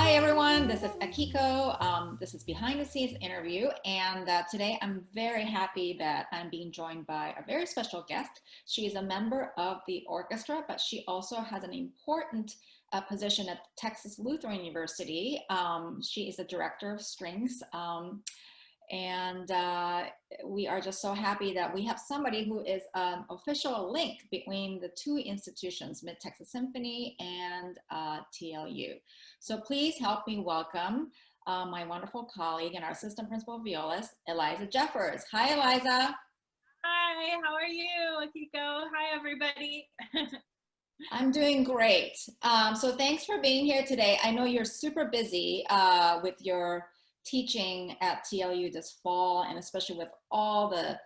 Hi everyone, this is Akiko. This is behind the scenes interview, and today I'm very happy that I'm being joined by a very special guest. She is a member of the orchestra, but she also has an important position at Texas Lutheran University. She is the director of strings. And we are just so happy that we have somebody who is an official link between the two institutions, Mid-Texas Symphony and TLU. So please help me welcome my wonderful colleague and our assistant principal violist, Eliza Jeffords. Hi, Eliza. Hi, how are you, Akiko? Hi, everybody. I'm doing great. So thanks for being here today. I know you're super busy with your teaching at TLU this fall, and especially with all the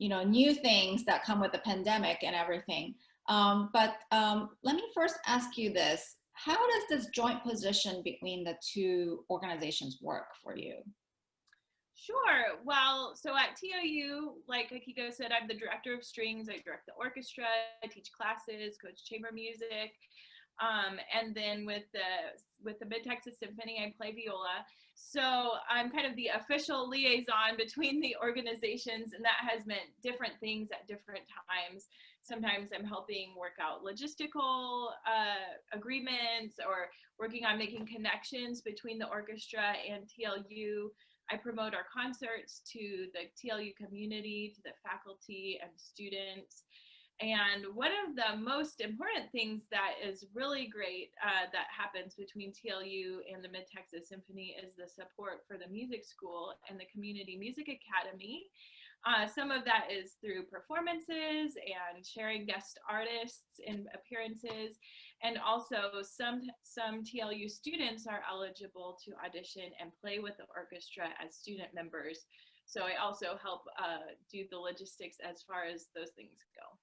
new things that come with the pandemic and everything. But let me first ask you this: how does this joint position between the two organizations work for you? Sure. Well, so at TLU, like Akiko said, I'm the director of strings. I direct the orchestra, I teach classes, coach chamber music. And then with the Mid-Texas Symphony, I play viola. So I'm kind of the official liaison between the organizations, and that has meant different things at different times. Sometimes I'm helping work out logistical agreements or working on making connections between the orchestra and TLU. I promote our concerts to the TLU community, to the faculty and students. And one of the most important things that is really great that happens between TLU and the Mid-Texas Symphony is the support for the music school and the Community Music Academy. Some of that is through performances and sharing guest artists in appearances. And also some TLU students are eligible to audition and play with the orchestra as student members. So I also help do the logistics as far as those things go.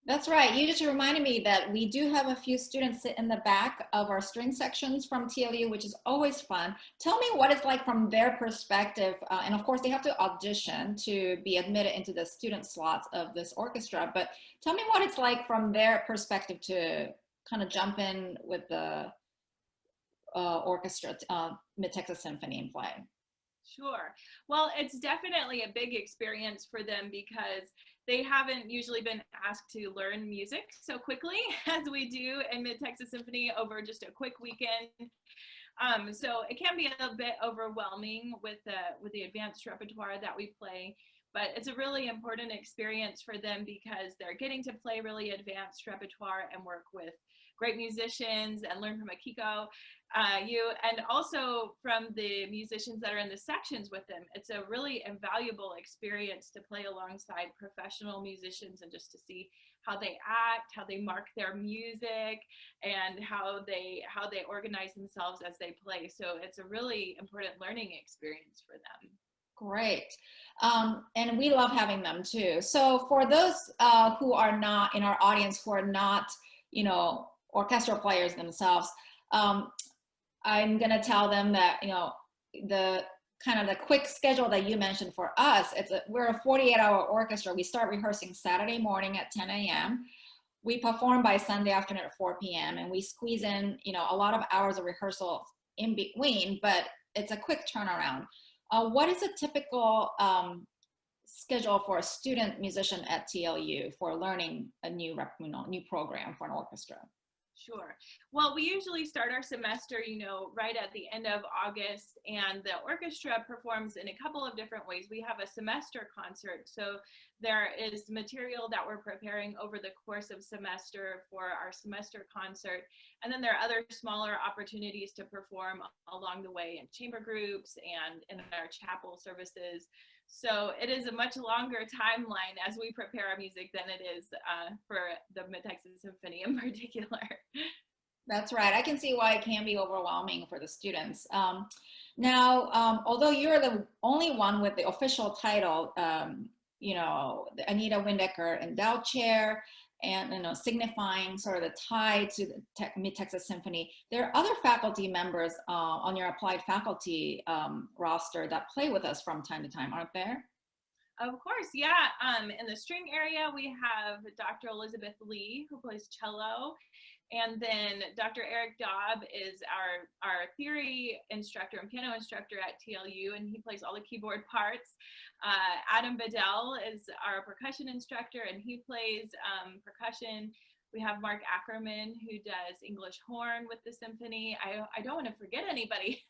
That's right. You just reminded me that we do have a few students sit in the back of our string sections from TLU, which is always fun. Tell me what it's like from their perspective. And of course, they have to audition to be admitted into the student slots of this orchestra. But tell me what it's like from their perspective to kind of jump in with the orchestra, Mid-Texas Symphony and play. Sure. Well, it's definitely a big experience for them because they haven't usually been asked to learn music so quickly as we do in Mid-Texas Symphony over just a quick weekend. So it can be a bit overwhelming with the advanced repertoire that we play, but it's a really important experience for them because they're getting to play really advanced repertoire and work with great musicians and learn from Akiko, and also from the musicians that are in the sections with them. It's a really invaluable experience to play alongside professional musicians and just to see how they act, how they mark their music, and how they organize themselves as they play. So it's a really important learning experience for them. Great. And we love having them too. So for those who are not in our audience, who are not, orchestral players themselves, I'm going to tell them that, the kind of the quick schedule that you mentioned for us, we're a 48-hour orchestra. We start rehearsing Saturday morning at 10 a.m. We perform by Sunday afternoon at 4 p.m. and we squeeze in, a lot of hours of rehearsal in between, but it's a quick turnaround. What is a typical schedule for a student musician at TLU for learning a new program for an orchestra? Sure. Well, we usually start our semester, right at the end of August, and the orchestra performs in a couple of different ways. We have a semester concert, so there is material that we're preparing over the course of semester for our semester concert, and then there are other smaller opportunities to perform along the way in chamber groups and in our chapel services. So it is a much longer timeline as we prepare our music than it is for the Mid-Texas Symphony in particular. That's right. I can see why it can be overwhelming for the students. Now, although you're the only one with the official title, the Anita Windecker Endowed Chair, and signifying sort of the tie to the Mid-Texas Symphony, there are other faculty members on your applied faculty roster that play with us from time to time, aren't there? Of course, yeah. In the string area, we have Dr. Elizabeth Lee, who plays cello. And then Dr. Eric Daub is our theory instructor and piano instructor at TLU, and he plays all the keyboard parts. Adam Bedell is our percussion instructor, and he plays percussion. We have Mark Ackerman, who does English horn with the symphony. I don't want to forget anybody,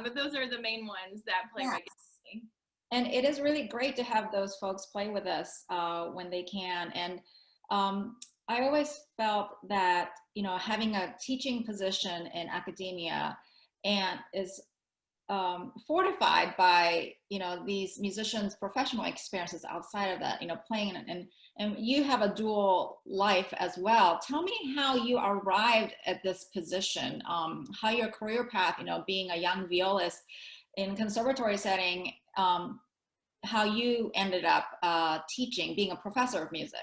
but those are the main ones that play regularly. And it is really great to have those folks play with us when they can. And I always felt that, you know, having a teaching position in academia and is fortified by, you know, these musicians' professional experiences outside of that, you know, playing, and you have a dual life as well. Tell me how you arrived at this position, how your career path, you know, being a young violist in conservatory setting, how you ended up teaching, being a professor of music.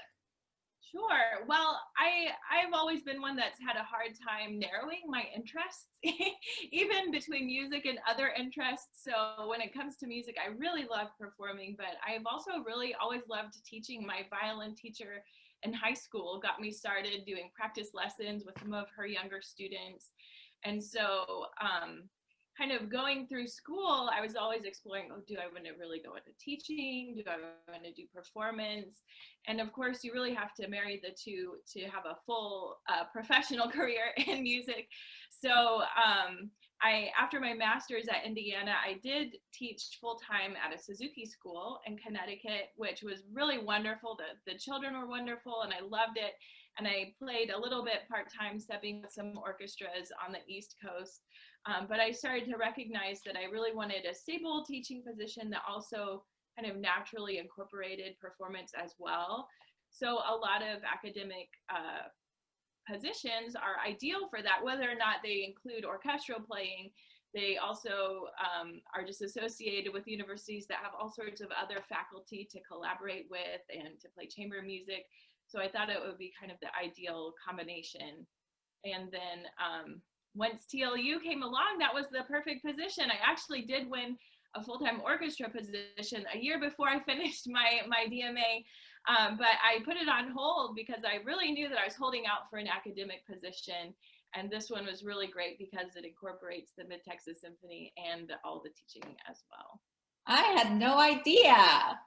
Sure. Well, I've always been one that's had a hard time narrowing my interests, even between music and other interests. So when it comes to music, I really love performing, but I've also really always loved teaching. My violin teacher in high school got me started doing practice lessons with some of her younger students. And so kind of going through school, I was always exploring, oh, do I want to really go into teaching? Do I want to do performance? And of course, you really have to marry the two to have a full professional career in music. So after my master's at Indiana, I did teach full-time at a Suzuki school in Connecticut, which was really wonderful. The children were wonderful and I loved it. And I played a little bit part-time, stepping with some orchestras on the East Coast. But I started to recognize that I really wanted a stable teaching position that also kind of naturally incorporated performance as well. So a lot of academic positions are ideal for that, whether or not they include orchestral playing. They also are just associated with universities that have all sorts of other faculty to collaborate with and to play chamber music. So I thought it would be kind of the ideal combination. And then once TLU came along, that was the perfect position. I actually did win a full-time orchestra position a year before I finished my DMA, but I put it on hold because I really knew that I was holding out for an academic position. And this one was really great because it incorporates the Mid-Texas Symphony and all the teaching as well. I had no idea.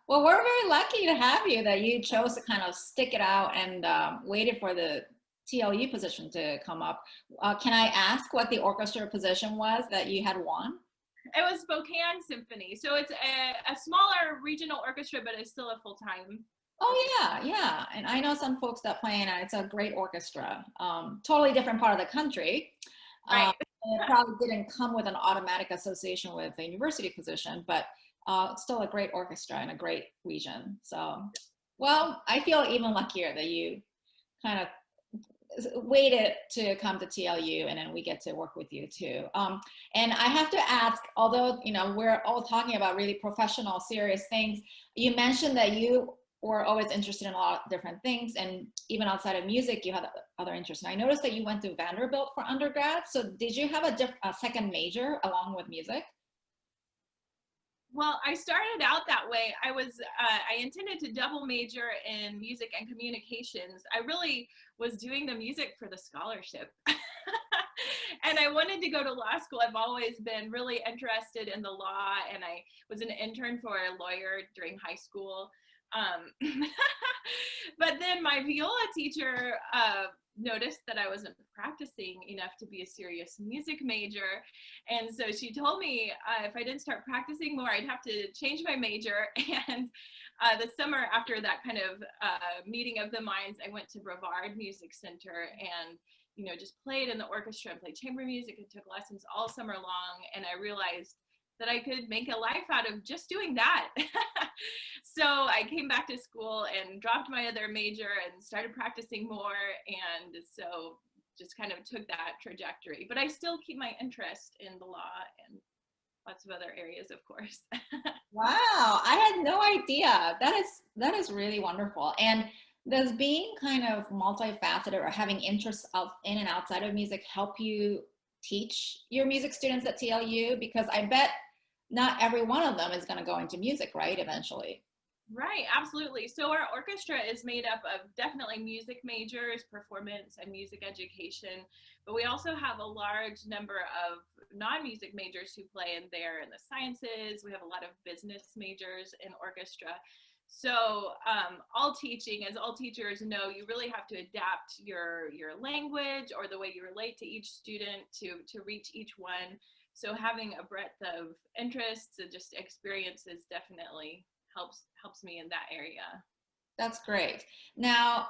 Well, we're very lucky to have you, that you chose to kind of stick it out and waited for the TLU position to come up. Can I ask what the orchestra position was that you had won? It was Spokane Symphony. So it's a smaller regional orchestra, but it's still a full-time. Oh yeah, yeah. And I know some folks that play in it. It's a great orchestra. Totally different part of the country. Right. It probably didn't come with an automatic association with a university position, but still a great orchestra in a great region. So, well, I feel even luckier that you kind of waited to come to TLU, and then we get to work with you too. And I have to ask, although, you know, we're all talking about really professional, serious things, you mentioned that you were always interested in a lot of different things, and even outside of music, you had other interests. And I noticed that you went to Vanderbilt for undergrad. So did you have a second major along with music? Well, I started out that way. I intended to double major in music and communications. I really was doing the music for the scholarship. And I wanted to go to law school. I've always been really interested in the law, and I was an intern for a lawyer during high school. But then my viola teacher noticed that I wasn't practicing enough to be a serious music major. And so she told me if I didn't start practicing more, I'd have to change my major. And the summer after that kind of meeting of the minds, I went to Brevard Music Center and, you know, just played in the orchestra and played chamber music and took lessons all summer long. And I realized that I could make a life out of just doing that. So I came back to school and dropped my other major and started practicing more. And so just kind of took that trajectory. But I still keep my interest in the law and lots of other areas, of course. Wow, I had no idea. That is really wonderful. And does being kind of multifaceted or having interests in and outside of music help you teach your music students at TLU? Because I bet not every one of them is going to go into music, right? Eventually. Right, absolutely. So our orchestra is made up of definitely music majors, performance and music education, but we also have a large number of non-music majors who play in there in the sciences. We have a lot of business majors in orchestra. So all teaching, as all teachers know, you really have to adapt your language or the way you relate to each student to reach each one. So having a breadth of interests and just experiences definitely helps me in that area. That's great. Now,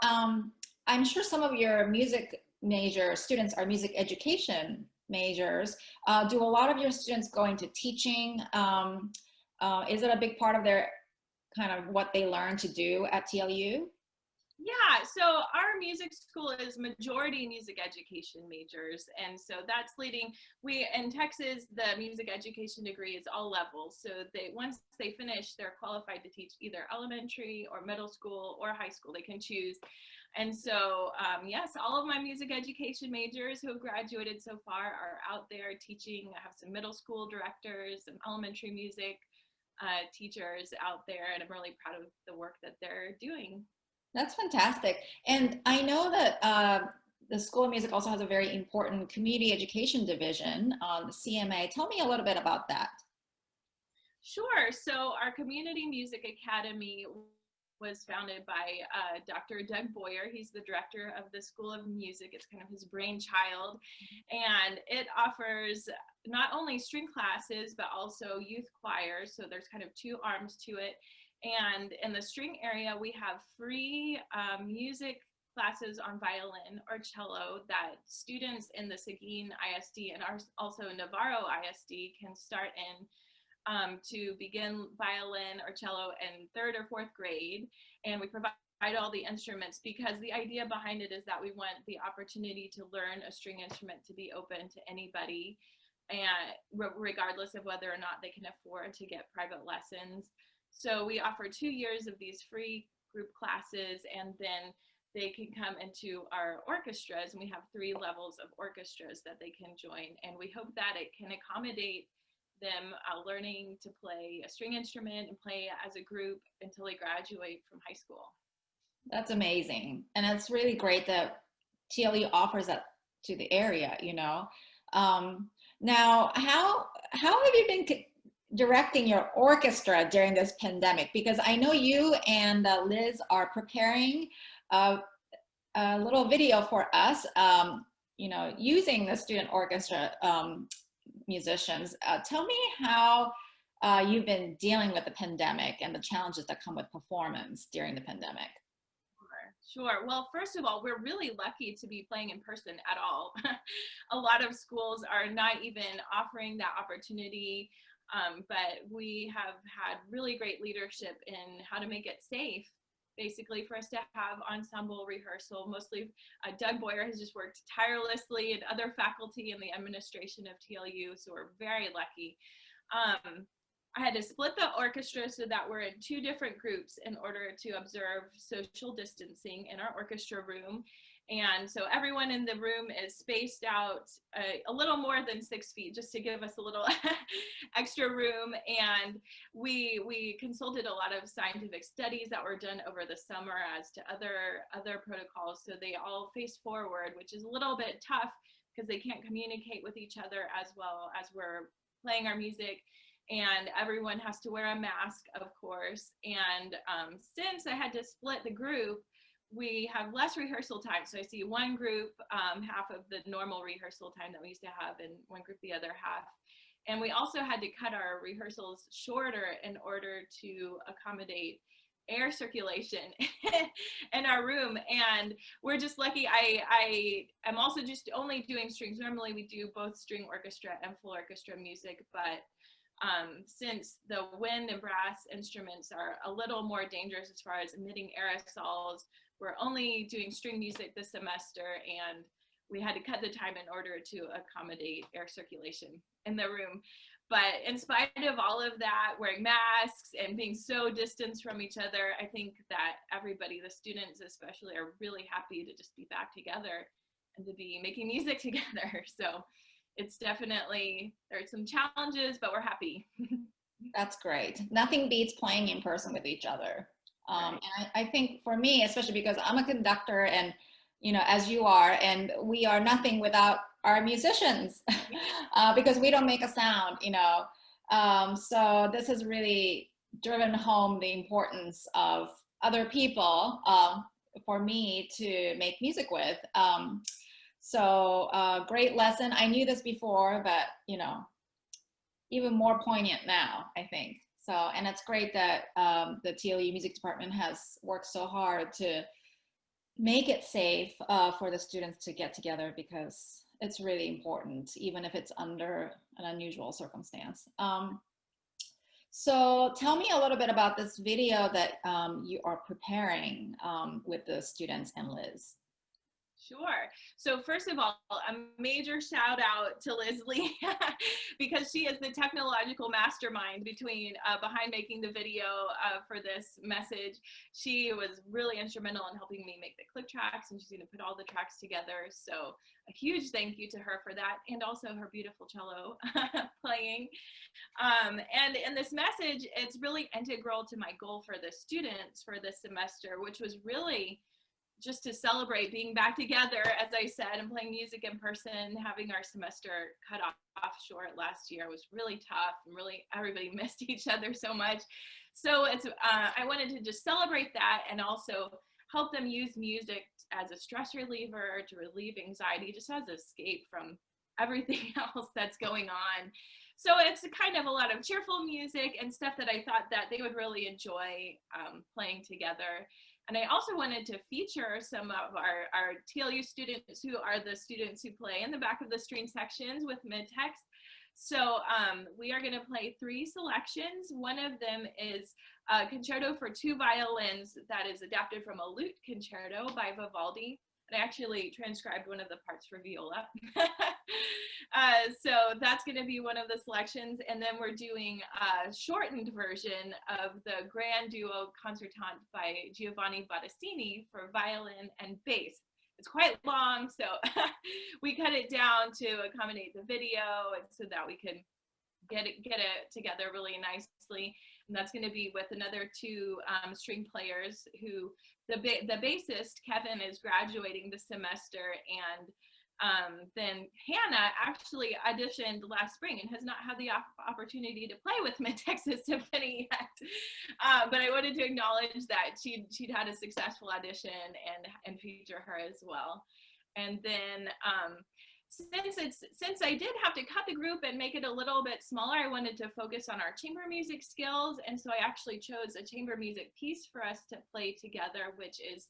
I'm sure some of your music major students are music education majors. Do a lot of your students go into teaching? Is it a big part of their kind of what they learn to do at TLU? Yeah, so our music school is majority music education majors, and so that's leading. We in Texas, the music education degree is all levels. So they once they finish, they're qualified to teach either elementary or middle school or high school. They can choose. And so yes, all of my music education majors who have graduated so far are out there teaching. I have some middle school directors, some elementary music teachers out there, and I'm really proud of the work that they're doing. That's fantastic. And I know that the School of Music also has a very important community education division, the CMA. Tell me a little bit about that. Sure. So our Community Music Academy was founded by Dr. Doug Boyer. He's the director of the School of Music. It's kind of his brainchild. And it offers not only string classes, but also youth choirs. So there's kind of two arms to it. And in the string area, we have free music classes on violin or cello that students in the Seguin ISD and also Navarro ISD can start in to begin violin or cello in third or fourth grade. And we provide all the instruments because the idea behind it is that we want the opportunity to learn a string instrument to be open to anybody, and regardless of whether or not they can afford to get private lessons. So we offer 2 years of these free group classes, and then they can come into our orchestras, and we have 3 levels of orchestras that they can join. And we hope that it can accommodate them learning to play a string instrument and play as a group until they graduate from high school. That's amazing. And it's really great that TLU offers that to the area, you know. Now, how have you been directing your orchestra during this pandemic? Because I know you and Liz are preparing a little video for us, you know, using the student orchestra musicians. Tell me how you've been dealing with the pandemic and the challenges that come with performance during the pandemic. Sure. Well, first of all, we're really lucky to be playing in person at all. A lot of schools are not even offering that opportunity, but we have had really great leadership in how to make it safe, basically, for us to have ensemble rehearsal. Mostly Doug Boyer has just worked tirelessly, and other faculty in the administration of TLU, so we're very lucky. I had to split the orchestra so that we're in 2 different groups in order to observe social distancing in our orchestra room. And so everyone in the room is spaced out a little more than 6 feet, just to give us a little extra room. And we consulted a lot of scientific studies that were done over the summer as to other protocols. So they all face forward, which is a little bit tough because they can't communicate with each other as well as we're playing our music. And everyone has to wear a mask, of course. And since I had to split the group, we have less rehearsal time. So I see one group half of the normal rehearsal time that we used to have, and one group the other half. And we also had to cut our rehearsals shorter in order to accommodate air circulation in our room. And we're just lucky. I am also just only doing strings. Normally we do both string orchestra and full orchestra music, but since the wind and brass instruments are a little more dangerous as far as emitting aerosols, we're only doing string music this semester, and we had to cut the time in order to accommodate air circulation in the room. But in spite of all of that, wearing masks and being so distanced from each other, I think that everybody, the students especially, are really happy to just be back together and to be making music together. So it's definitely, there are some challenges, but we're happy. That's great. Nothing beats playing in person with each other. Right. And I think for me, especially because I'm a conductor and, as you are, and we are nothing without our musicians because we don't make a sound. So this has really driven home the importance of other people for me to make music with. So great lesson. I knew this before, but, even more poignant now, I think. So, and it's great that the TLU music department has worked so hard to make it safe for the students to get together, because it's really important, even if it's under an unusual circumstance. So tell me a little bit about this video that you are preparing with the students and Liz. Sure. So first of all, a major shout out to Liz Lee because she is the technological mastermind behind making the video for this message. She was really instrumental in helping me make the click tracks, and she's going to put all the tracks together. So a huge thank you to her for that, and also her beautiful cello playing. And in this message, it's really integral to my goal for the students for this semester, which was really just to celebrate being back together, as I said, and playing music in person. Having our semester cut off short last year was really tough, and really everybody missed each other so much. So I wanted to just celebrate that, and also help them use music as a stress reliever, to relieve anxiety, just as an escape from everything else that's going on. So it's kind of a lot of cheerful music and stuff that I thought that they would really enjoy playing together. And I also wanted to feature some of our TLU students, who are the students who play in the back of the string sections with mid-text. So we are going to play 3 selections. One of them is a concerto for 2 violins that is adapted from a lute concerto by Vivaldi. And I actually transcribed one of the parts for viola. So that's going to be one of the selections. And then we're doing a shortened version of the Grand Duo Concertante by Giovanni Bottesini for violin and bass. It's quite long, so we cut it down to accommodate the video, and so that we can get it together really nicely. And that's going to be with another 2 string players, who the bassist Kevin is graduating this semester, and then Hannah actually auditioned last spring and has not had the opportunity to play with Mid-Texas Symphony yet. But I wanted to acknowledge that she'd had a successful audition and feature her as well. And then since I did have to cut the group and make it a little bit smaller, I wanted to focus on our chamber music skills. And so I actually chose a chamber music piece for us to play together, which is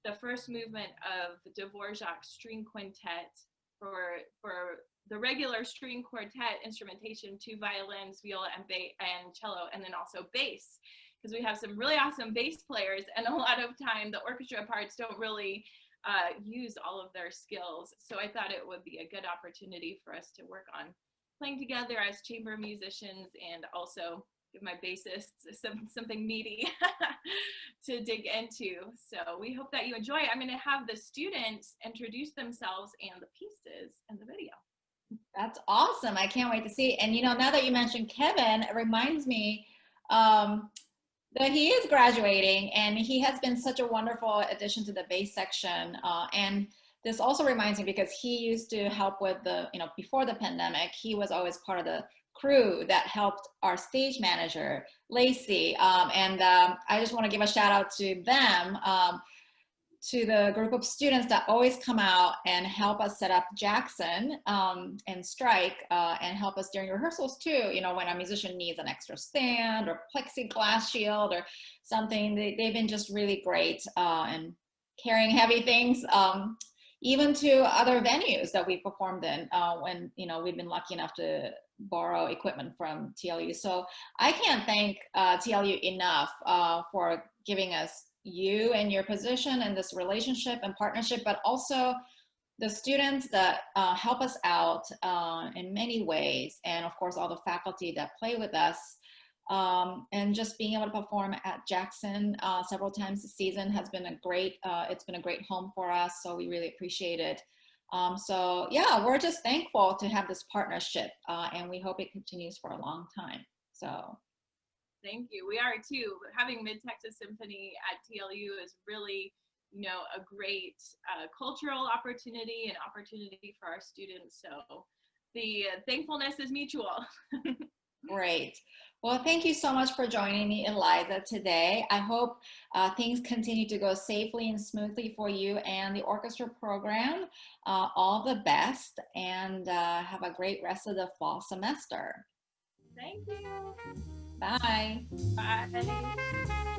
the first movement of Dvorak's string quintet for the regular string quartet instrumentation, 2 violins, viola, and cello, and then also bass, because we have some really awesome bass players, and a lot of time the orchestra parts don't really use all of their skills. So I thought it would be a good opportunity for us to work on playing together as chamber musicians, and also give my bassists something meaty to dig into. So we hope that you enjoy it. I'm going to have the students introduce themselves and the pieces in the video. That's awesome. I can't wait to see. And now that you mentioned Kevin, it reminds me that he is graduating, and he has been such a wonderful addition to the bass section. And this also reminds me, because he used to help with before the pandemic, he was always part of the crew that helped our stage manager, Lacey. I just want to give a shout out to them, to the group of students that always come out and help us set up Jackson and Strike, and help us during rehearsals too. When a musician needs an extra stand or plexiglass shield or something, they've been just really great and carrying heavy things, even to other venues that we performed in when we've been lucky enough to borrow equipment from TLU. So I can't thank TLU enough for giving us you and your position and this relationship and partnership, but also the students that help us out in many ways, and of course all the faculty that play with us, and just being able to perform at Jackson several times this season has been it's been a great home for us, so we really appreciate it. So yeah, we're just thankful to have this partnership, and we hope it continues for a long time. So Thank you. We are too. Having Mid-Texas Symphony at TLU is really, a great cultural opportunity and opportunity for our students. So the thankfulness is mutual. great. Well, thank you so much for joining me, Eliza, today. I hope things continue to go safely and smoothly for you and the orchestra program. All the best, and have a great rest of the fall semester. Thank you. Bye. Bye.